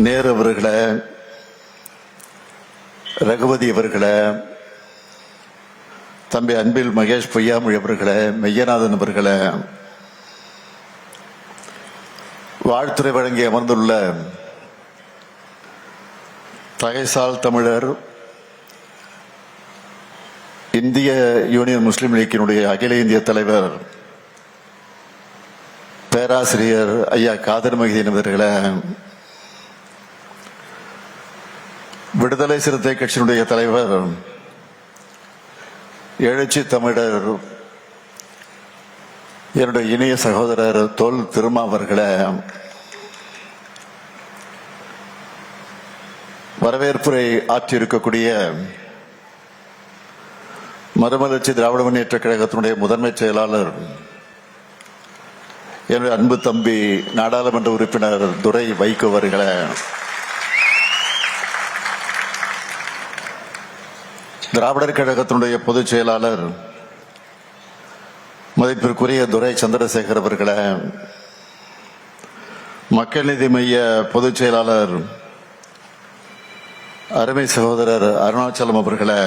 நேரு அவர்களே, ரகுபதி அவர்களே, தம்பி அன்பில் மகேஷ் பொய்யாமொழி அவர்களே, மெய்யநாதன் அவர்களே, வாழ்த்துறை வழங்கி அமர்ந்துள்ள தகைசால் தமிழர் இந்திய யூனியன் முஸ்லீம் லீக்கினுடைய அகில இந்திய தலைவர் பேராசிரியர் ஐயா காதர் மொஹிதீன் அவர்களே, விடுதலை சிறுத்தை கட்சியினுடைய தலைவர் எழுச்சி தமிழர் என்னுடைய இனிய சகோதரர் தொல் திருமா அவர்களே, வரவேற்புரை ஆற்றியிருக்கக்கூடிய மறுமலர்ச்சி திராவிட முன்னேற்ற கழகத்தினுடைய முதன்மை செயலாளர் என்னுடைய அன்பு தம்பி நாடாளுமன்ற உறுப்பினர் துரை வைகோ அவர்களே, திராவிடர் கழகத்தினுடைய பொதுச் செயலாளர் மதிப்பிற்குரிய துரை சந்திரசேகர் அவர்களே, மக்கள் நீதி மைய பொதுச் செயலாளர் அருமை சகோதரர் அருணாச்சலம் அவர்களே,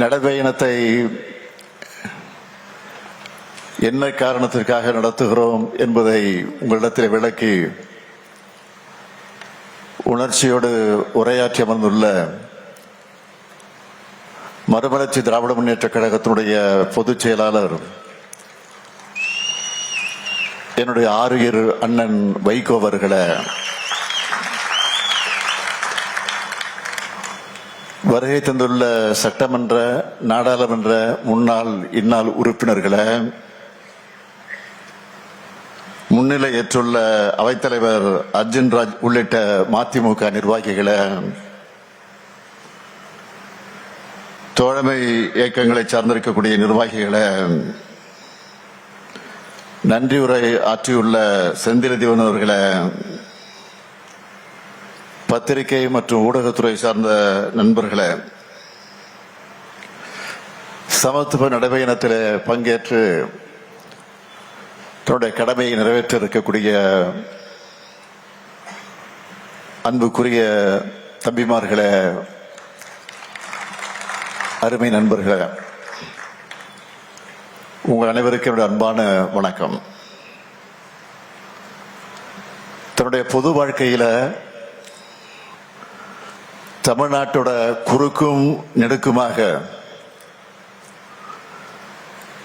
நடைபயணத்தை என்ன காரணத்திற்காக நடத்துகிறோம் என்பதை உங்களிடத்தில் விளக்கி உணர்ச்சியோடு உரையாற்றி அமர்ந்துள்ள மறுமலர்ச்சி திராவிட முன்னேற்ற கழகத்தினுடைய பொதுச் செயலாளர் என்னுடைய ஆரியர் அண்ணன் வைகோ அவர்களே, வருகை தந்துள்ள சட்டமன்ற நாடாளுமன்ற முன்னாள் இந்நாள் உறுப்பினர்களே, முன்னிலை ஏற்றுள்ள அவைத்தலைவர் அர்ஜுன் ராஜ் உள்ளிட்ட மதிமுக நிர்வாகிகளே, தோழமை இயக்கங்களை சார்ந்திருக்கக்கூடிய நிர்வாகிகளே, நன்றி உரை ஆற்றியுள்ள செந்தில் அவர்களே, பத்திரிகை மற்றும் ஊடகத்துறை சார்ந்த நண்பர்களே, சமத்துவ நடைபயணத்தில் பங்கேற்று தன்னுடைய கடமையை நிறைவேற்ற இருக்கக்கூடிய அன்புக்குரிய தம்பிமார்களே, அருமை நண்பர்களே, உங்கள் அனைவருக்கும் என்னுடைய அன்பான வணக்கம். தன்னுடைய பொது வாழ்க்கையில தமிழ்நாட்டோட குறுக்கும் நெடுக்குமாக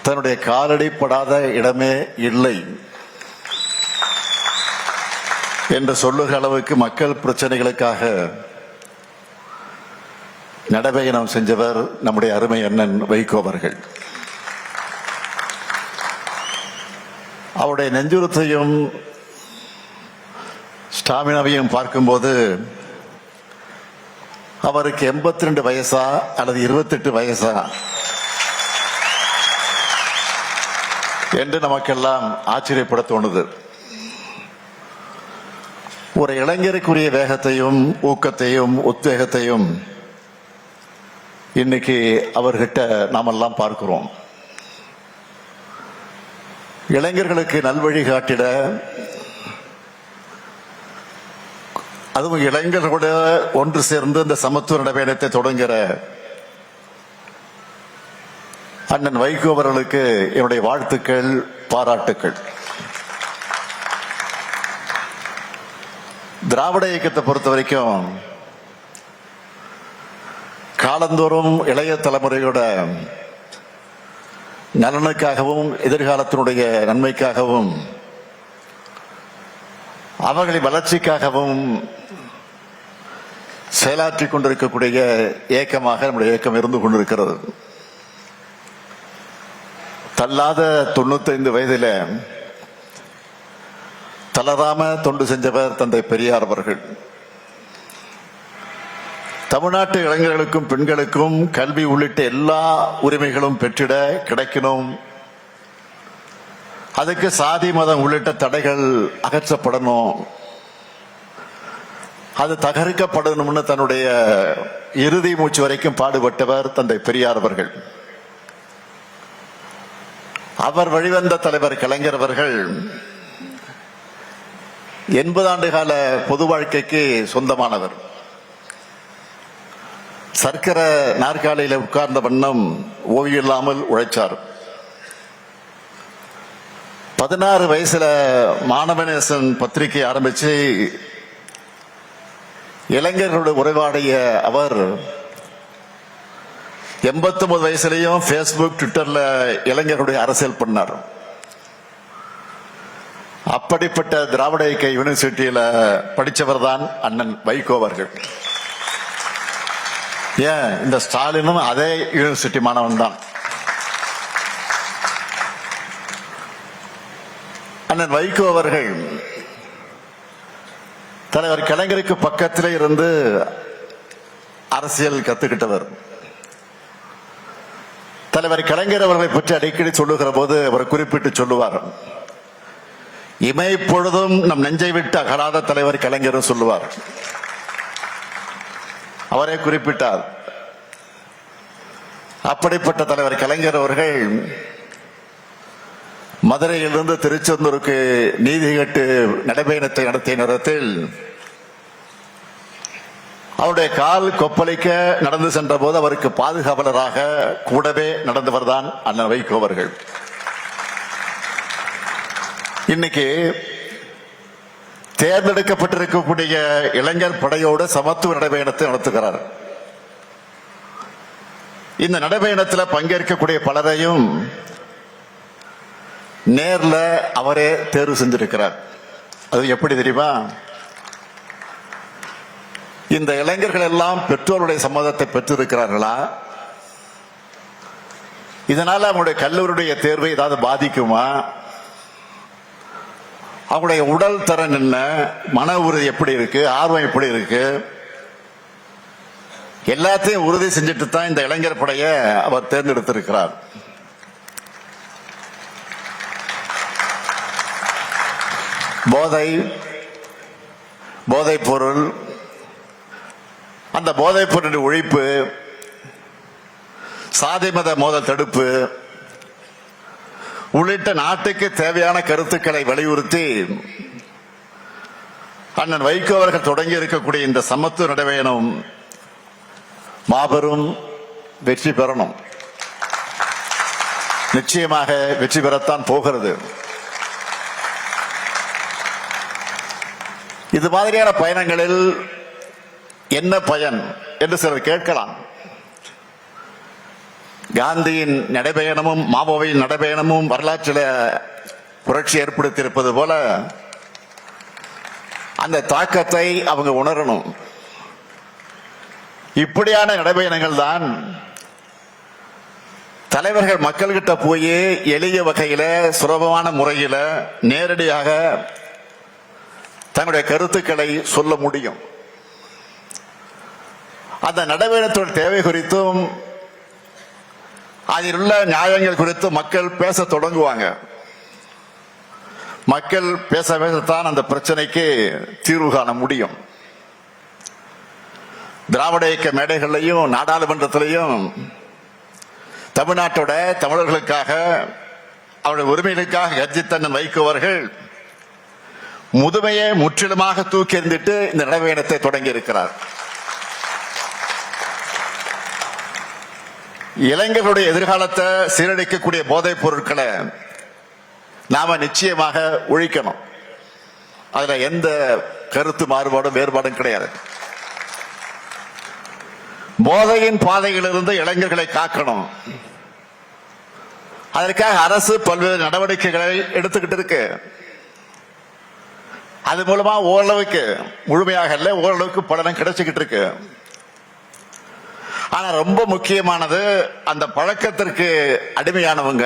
தன்னுடைய காலடி படாத இடமே இல்லை என்று சொல்லுகிற அளவுக்கு மக்கள் பிரச்சனைகளுக்காக நடைபயணம் செஞ்சவர் நம்முடைய அருமை அண்ணன் வைகோ அவர்கள். அவருடைய நெஞ்சுரத்தையும் ஸ்டாமினாவையும் பார்க்கும்போது அவருக்கு 82 வயசா அல்லது 28 வயசா என்று நமக்கெல்லாம் ஆச்சரியப்பட தோணுது. ஒரு இளைஞருக்குரிய வேகத்தையும் ஊக்கத்தையும் உத்வேகத்தையும் இன்னைக்கு அவர்கிட்ட நாமெல்லாம் பார்க்கிறோம். இளைஞர்களுக்கு நல்வழி காட்டிட, அதுவும் இளைஞர்களோட ஒன்று சேர்ந்து இந்த சமத்துவ நடைபயணத்தை தொடங்குகிற அண்ணன் வைகோ அவர்களுக்கு என்னுடைய வாழ்த்துக்கள், பாராட்டுக்கள். திராவிட இயக்கத்தை பொறுத்த வரைக்கும் காலந்தோறும் இளைய தலைமுறையோட நலனுக்காகவும் எதிர்காலத்தினுடைய நன்மைக்காகவும் அவர்களின் வளர்ச்சிக்காகவும் செயலாற்றிக் கொண்டிருக்கக்கூடிய இயக்கமாக நம்முடைய இயக்கம் இருந்து கொண்டிருக்கிறது. தள்ளாத 95 வயதில தளராம தொண்டு செஞ்சவர் தந்தை பெரியார் அவர்கள். தமிழ்நாட்டு இளைஞர்களுக்கும் பெண்களுக்கும் கல்வி உள்ளிட்ட எல்லா உரிமைகளும் பெற்றிட கிடைக்கணும், அதுக்கு சாதி மதம் உள்ளிட்ட தடைகள் அகற்றப்படணும், அது தகர்க்கப்படணும்னு தன்னுடைய இறுதி மூச்சு வரைக்கும் பாடுபட்டவர் தந்தை பெரியார் அவர்கள். அவர் வழிவந்த தலைவர் கலைஞர் அவர்கள் 80 ஆண்டு கால பொது வாழ்க்கைக்கு சொந்தமானவர். சர்க்கர நாற்காலியில உட்கார்ந்த வண்ணம் ஓய்வில்லாமல் உழைச்சார். 16 வயசுல மாணவநேசன் பத்திரிகை ஆரம்பிச்சு இளைஞர்களுடைய உறவாடிய அவர் 89 வயசுலயும் பேஸ்புக், ட்விட்டர்ல இளைஞர்களுடைய அரசியல் பண்ணார். அப்படிப்பட்ட திராவிட இயக்க யூனிவர்சிட்டியில படிச்சவர் தான் அண்ணன் வைகோ அவர்கள். ஏன் இந்த ஸ்டாலினும் அதே யூனிவர்சிட்டி மாணவன் தான். அண்ணன் வைகோ அவர்கள் தலைவர் கலைஞருக்கு பக்கத்திலே இருந்து அரசியல் கத்துக்கிட்டவர். தலைவர் கலைஞர் அவர்களை பற்றி அடிக்கடி சொல்லுகிற போது அவர் குறிப்பிட்டு சொல்லுவார், இமைப்பொழுதும் நம் நெஞ்சை விட்டு அகலாத தலைவர் கலைஞரும் சொல்லுவார். அவரே குறிப்பிட்டார். அப்படிப்பட்ட தலைவர் கலைஞர் அவர்கள் மதுரையிலிருந்து திருச்செந்தூருக்கு நீதி கேட்டு நடைபயணத்தை நடத்திய நேரத்தில் அவருடைய கால் கொப்பளிக்க நடந்து சென்ற போது அவருக்கு பாதுகாவலராக கூடவே நடந்தவர் தான் அண்ணன் வைகோ அவர்கள். இன்னைக்கு தேர்ந்தெடுக்கப்பட்டிருக்கக்கூடிய இளைஞர் படையோடு சமத்துவ நடைபயணத்தை நடத்துகிறார். இந்த நடைபயணத்தில் பங்கேற்கக்கூடிய பலரையும் நேர்ல அவரே தேர்வு செஞ்சிருக்கிறார். அது எப்படி தெரியுமா? இந்த இளைஞர்கள் எல்லாம் பெற்றோருடைய சம்மதத்தை பெற்றிருக்கிறார்களா? இதனால அவங்களுடைய கல்லூரியுடைய தேர்வை ஏதாவது பாதிக்குமா? அவங்களுடைய உடல் தரம் என்ன, மன உறுதி எப்படி இருக்கு, ஆர்வம் எப்படி இருக்கு, எல்லாத்தையும் உறுதி செஞ்சுட்டு தான் இந்த இளைஞர் படைய அவர் தேர்ந்தெடுத்திருக்கிறார். போதைப் பொருள், அந்த போதைப் பொருளின் ஒழிப்பு, சாதி மத மோதல் தடுப்பு உள்ளிட்ட நாட்டுக்கு தேவையான கருத்துக்களை வலியுறுத்தி அண்ணன் வைகோ அவர்கள் தொடங்கி இருக்கக்கூடிய இந்த சமத்துவ நடைபயணம் மாபெரும் வெற்றி பெறணும். நிச்சயமாக வெற்றி பெறத்தான் போகிறது. இது மாதிரியான பயணங்களில் என்ன பயன் என்று சிலர் கேட்கலாம். காந்தியின் நடைபயணமும் மாவோவின் நடைபயணமும் வரலாற்றில் புரட்சி ஏற்படுத்தியிருப்பது போல அந்த தாக்கத்தை அவங்க உணரணும். இப்படியான நடைபயணங்கள் தான் தலைவர்கள் மக்கள்கிட்ட போய் எளிய வகையில சுலபமான முறையில நேரடியாக தங்களுடைய கருத்துக்களை சொல்ல முடியும். அந்த நடைபயணத்தோட தேவை குறித்தும் அதில் உள்ள நியாயங்கள் குறித்து மக்கள் பேச தொடங்குவாங்க. மக்கள் பேச பேசத்தான் அந்த பிரச்சனைக்கு தீர்வு காண முடியும். திராவிட இயக்க மேடைகளையும் நாடாளுமன்றத்திலையும் தமிழ்நாட்டோட தமிழர்களுக்காக அவருடைய உரிமைகளுக்காக கர்ஜித்த வைகோ அவர்கள் முதுமையை முற்றிலுமாக தூக்கி எறிந்துட்டு இந்த நடைபயணத்தை தொடங்கி இருக்கிறார். இளைஞர்களுடைய எதிர்காலத்தை சீரழிக்கக்கூடிய போதைப் பொருட்களை நாம நிச்சயமாக ஒழிக்கணும். அதுல எந்த கருத்து மாறுபாடும் வேறுபாடும் கிடையாது. போதையின் பாதையிலிருந்து இளைஞர்களை காக்கணும். அதற்காக அரசு பல்வேறு நடவடிக்கைகளை எடுத்துக்கிட்டு இருக்கு. அது மூலமா ஓரளவுக்கு, முழுமையாக இல்ல, ஓரளவுக்கு பலனும் கிடைச்சுக்கிட்டு இருக்கு. ஆனா ரொம்ப முக்கியமானது, அந்த பழக்கத்திற்கு அடிமையானவங்க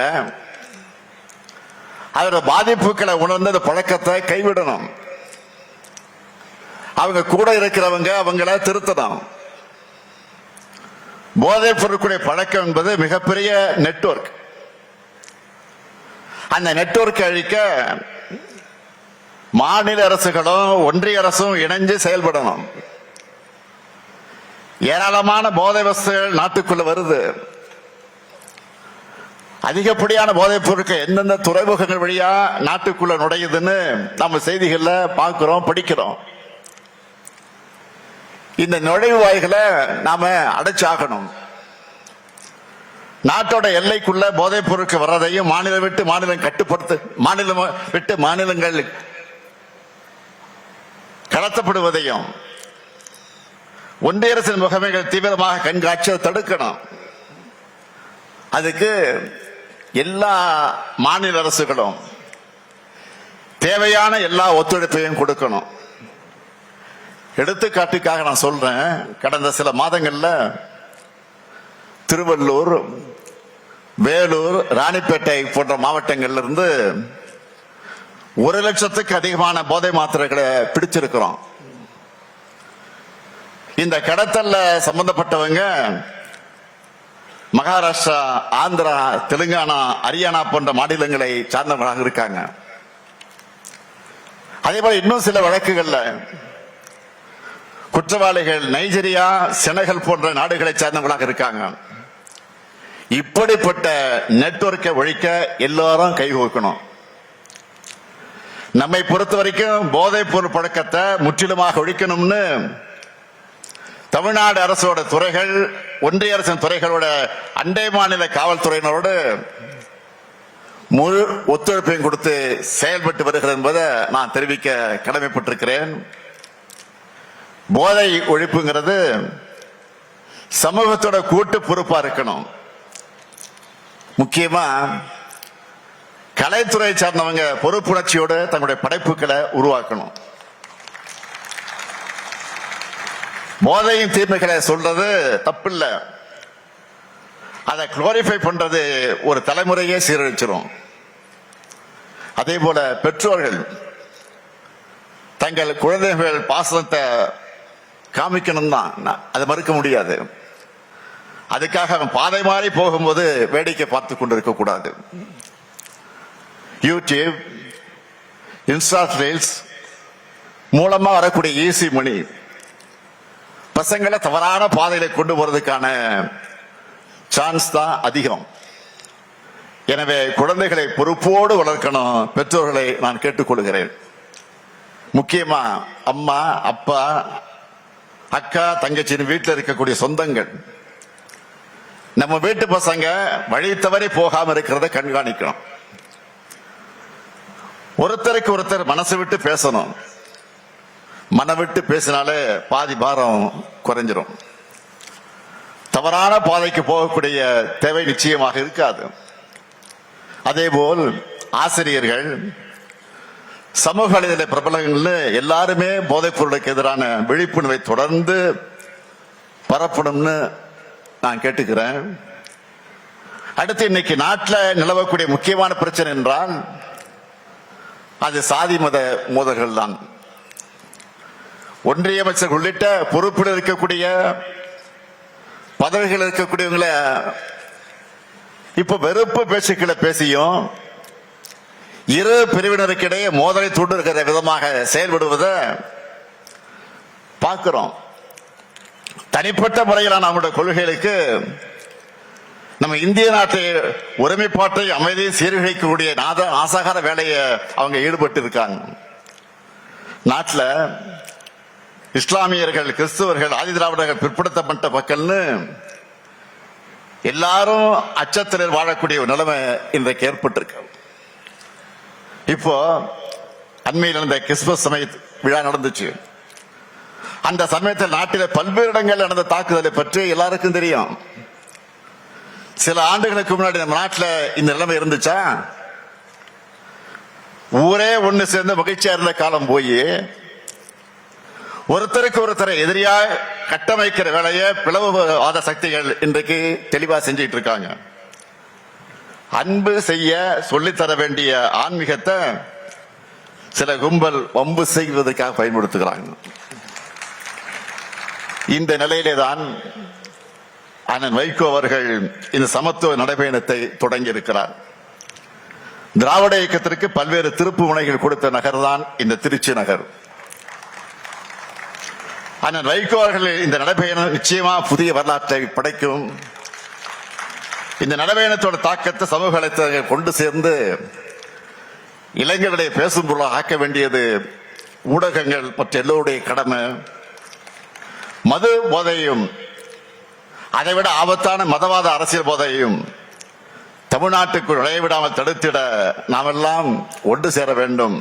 அதோட பாதிப்புகளை உணர்ந்து அந்த பழக்கத்தை கைவிடணும். அவங்க கூட இருக்கிறவங்க அவங்கள திருத்தணும். போதைப் பொருட்களுடைய பழக்கம் என்பது மிகப்பெரிய நெட்வொர்க். அந்த நெட்வொர்க் அழிக்க மாநில அரசுகளும் ஒன்றிய அரசும் இணைஞ்சு செயல்படணும். ஏராளமான போதை வஸ்துகள் நாட்டுக்குள்ள வருது. அதிகப்படியான போதைப் பொருட்கள் எந்தெந்த துறைமுகங்கள் வழியா நாட்டுக்குள்ள நுழையுதுன்னு நம்ம செய்திகள்ல பார்க்கிறோம், படிக்கிறோம். இந்த நுழைவாய்களை நாம அடைச்சாகணும். நாட்டோட எல்லைக்குள்ள போதைப் பொருட்கள் வர்றதையும் மாநிலம் விட்டு மாநிலம் கட்டுப்படுத்த, மாநிலம் விட்டு மாநிலங்கள் கடத்தப்படுவதையும் ஒன்றிய அரசின் முகமைகள் தீவிரமாக கண்காட்சியை தடுக்கணும். அதுக்கு எல்லா மாநில அரசுகளும் தேவையான எல்லா ஒத்துழைப்பையும் கொடுக்கணும். எடுத்துக்காட்டுக்காக நான் சொல்றேன், கடந்த சில மாதங்கள்ல திருவள்ளூர், வேலூர், ராணிப்பேட்டை போன்ற மாவட்டங்கள்ல இருந்து 1 லட்சத்துக்கு அதிகமான போதை மாத்திரைகளை பிடிச்சிருக்கிறோம். இந்த கடத்தல்ல சம்பந்தப்பட்டவங்க மகாராஷ்டிரா, ஆந்திரா, தெலுங்கானா, ஹரியானா போன்ற மாநிலங்களை சார்ந்தவர்களாக இருக்காங்க. அதே போல இன்னும் சில வழக்குகள்ல குற்றவாளிகள் நைஜீரியா, செனகல் போன்ற நாடுகளை சார்ந்தவர்களாக இருக்காங்க. இப்படிப்பட்ட நெட்வொர்க்கை ஒழிக்க எல்லாரும் கைகோக்கணும். நம்மை பொறுத்த வரைக்கும் போதைப் பொருள் பழக்கத்தை முற்றிலுமாக ஒழிக்கணும்னு தமிழ்நாடு அரசோட துறைகள், ஒன்றிய அரசின் துறைகளோட அண்டை மாநில காவல்துறையினரோடு முழு ஒத்துழைப்பையும் கொடுத்து செயல்பட்டு வருகிறது என்பதை நான் தெரிவிக்க கடமைப்பட்டிருக்கிறேன். போதை ஒழிப்புங்கிறது சமூகத்தோட கூட்டு பொறுப்பா இருக்கணும். முக்கியமா கலைத்துறை சார்ந்தவங்க பொறுப்புணர்ச்சியோடு தங்களுடைய படைப்புகளை உருவாக்கணும். போதையின் தீமைகளை சொல்றது தப்பில்லை, அதை குளோரிஃபை பண்றது ஒரு தலைமுறையே சீரழிச்சிடும். அதே போல பெற்றோர்கள் தங்கள் குழந்தைகள் பாசனத்தை காமிக்கணும் தான், அதை மறுக்க முடியாது. அதுக்காக அவன் பாதை மாறி போகும்போது வேடிக்கை பார்த்து கொண்டிருக்க கூடாது. யூடியூப், இன்ஸ்டா ரீல்ஸ் மூலமா வரக்கூடிய ஈஸி மணி பசங்களை தவறான பாதையில கொண்டு போறதுக்கான சான்ஸ் தான் அதிகம். எனவே குழந்தைகளை பொறுப்போடு வளர்க்கணும் பெற்றோர்களை நான் கேட்டுக்கொள்கிறேன். முக்கியமா அம்மா, அப்பா, அக்கா, தங்கச்சின்னு வீட்டில் இருக்கக்கூடிய சொந்தங்கள், நம்ம வீட்டு பசங்க வழி தவறி போகாம இருக்கிறத கண்காணிக்கணும். ஒருத்தருக்கு ஒருத்தர் மனசு விட்டு பேசணும். மனம் விட்டு பேசினாலே பாதி பாரம் குறைஞ்சிரும். தவறான பாதைக்கு போகக்கூடிய தேவை நிச்சயமாக இருக்காது. அதேபோல் ஆசிரியர்கள், சமூக வலைதள பிரபலங்கள் எல்லாருமே போதைப் பொருளுக்கு எதிரான விழிப்புணர்வை தொடர்ந்து பரப்பணும்னு நான் கேட்டுக்கிறேன். அடுத்து இன்னைக்கு நாட்டில் நிலவக்கூடிய முக்கியமான பிரச்சனை என்றால் அது சாதி மத மோதல்கள் தான். ஒன்றிய அமைச்சர் உள்ளிட்ட பொறுப்பில் இருக்கக்கூடிய பதவிகள் இருக்கக்கூடியவங்களை இப்ப வெறுப்பு பேச்சுக்களை பேசியும் இரு பிரிவினருக்கிடையே மோதலை தூண்டுகிற விதமாக செயல்படுவதை பார்க்கிறோம். தனிப்பட்ட முறையிலான நம்முடைய கொள்கைகளுக்கு நம்ம இந்திய நாட்டை ஒருமைப்பாட்டை, அமைதியை சீர்குலைக்கக்கூடிய நாசகார வேலையை அவங்க ஈடுபட்டு இருக்காங்க. நாட்டில் இஸ்லாமியர்கள், கிறிஸ்துவர்கள், ஆதி திராவிடர்கள், பிற்படுத்தப்பட்ட மக்கள்னு எல்லாரும் அச்சத்தில் வாழக்கூடிய ஒரு நிலைமை இன்றைக்கு ஏற்பட்டிருக்கு. இப்போ அண்மையில் நடந்த கிறிஸ்துமஸ் சமய விழா நடந்துச்சு. அந்த சமயத்தில் நாட்டில் பல்வேறு இடங்கள் நடந்த தாக்குதலை பற்றி எல்லாருக்கும் தெரியும். சில ஆண்டுகளுக்கு முன்னாடி நம்ம நாட்டில் இந்த நிலைமை இருந்துச்சா? ஊரே ஒண்ணு சேர்ந்து மகிழ்ச்சியா இருந்த காலம் போய் ஒருத்தருக்கு ஒருத்தரை எதிரியா கட்டமைக்கிற வேலையை பிளவுவாத சக்திகள் இன்றைக்கு தெளிவா செஞ்சிட்டு இருக்காங்க. அன்பு செய்ய சொல்லித்தர வேண்டிய ஆன்மீகத்தை சில கும்பல் வம்பு செய்வதற்காக பயன்படுத்துகிறாங்க. இந்த நிலையிலே தான் அண்ணன் வைகோ அவர்கள் இந்த சமத்துவ நடைபயணத்தை தொடங்கி இருக்கிறார். திராவிட இயக்கத்திற்கு பல்வேறு திருப்பு முனைகள் கொடுத்த நகர் தான் இந்த திருச்சி நகர். அண்ணன் வைகோ அவர்கள் இந்த நடைபயணம் நிச்சயமா புதிய வரலாற்றை படைக்கும். இந்த நடைபயணத்தோட தாக்கத்தை சமூக வலைத்தளங்கள் கொண்டு சேர்ந்து இளைஞர்களை பேசும் பொருளாக ஆக்க வேண்டியது ஊடகங்கள் மற்ற எல்லோருடைய கடமை. மது போதையும் அதைவிட ஆபத்தான மதவாத அரசியல் போதையும் தமிழ்நாட்டுக்குள் நுழையவிடாமல் தடுத்திட நாமெல்லாம் ஒன்று சேர வேண்டும்.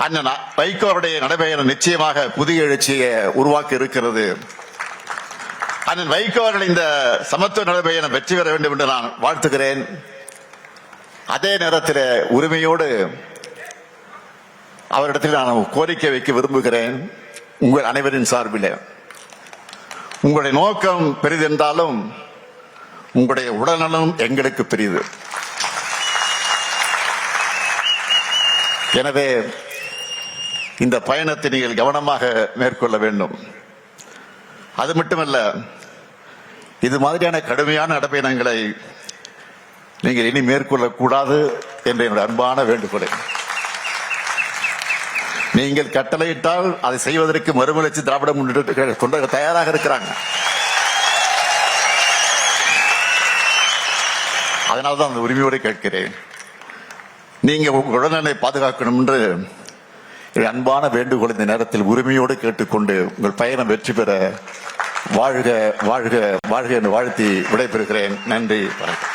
அந்த வைகோவுடைய நடைபயணம் நிச்சயமாக புதிய எழுச்சியை உருவாக்கி இருக்கிறது. அண்ணன் வைகோ அவர்கள் இந்த சமத்துவ நடைபயணம் வெற்றி பெற வேண்டும் என்று நான் வாழ்த்துகிறேன். அதே நேரத்தில் உரிமையோடு அவரிடத்தில் நான் கோரிக்கை வைக்க விரும்புகிறேன். உங்கள் அனைவரின் சார்பில் உங்களுடைய நோக்கம் பெரிதென்றாலும் உங்களுடைய உடல்நலம் எங்களுக்கு பெரிது. எனவே இந்த பயணத்தை நீங்கள் கவனமாக மேற்கொள்ள வேண்டும். அது மட்டுமல்ல, இது மாதிரியான கடுமையான நடைபயணங்களை நீங்கள் இனி மேற்கொள்ளக்கூடாது என்ற என்னுடைய அன்பான வேண்டுகோளை நீங்கள் கட்டளையிட்டால் அதை செய்வதற்கு மறுமலர்ச்சி திராவிட முன்னேற்ற தொண்டர்கள் தயாராக இருக்கிறாங்க. அதனால்தான் அந்த உரிமையோடு கேட்கிறேன். நீங்க உங்கள் உடல்நலை பாதுகாக்கணும் என்று அன்பான வேண்டுகோள் இந்த நேரத்தில் உரிமையோடு கேட்டுக்கொண்டு உங்கள் பயணம் வெற்றி பெற வாழ்க வாழ்க வாழ்க என்று வாழ்த்தி விடைபெறுகிறேன். நன்றி, வணக்கம்.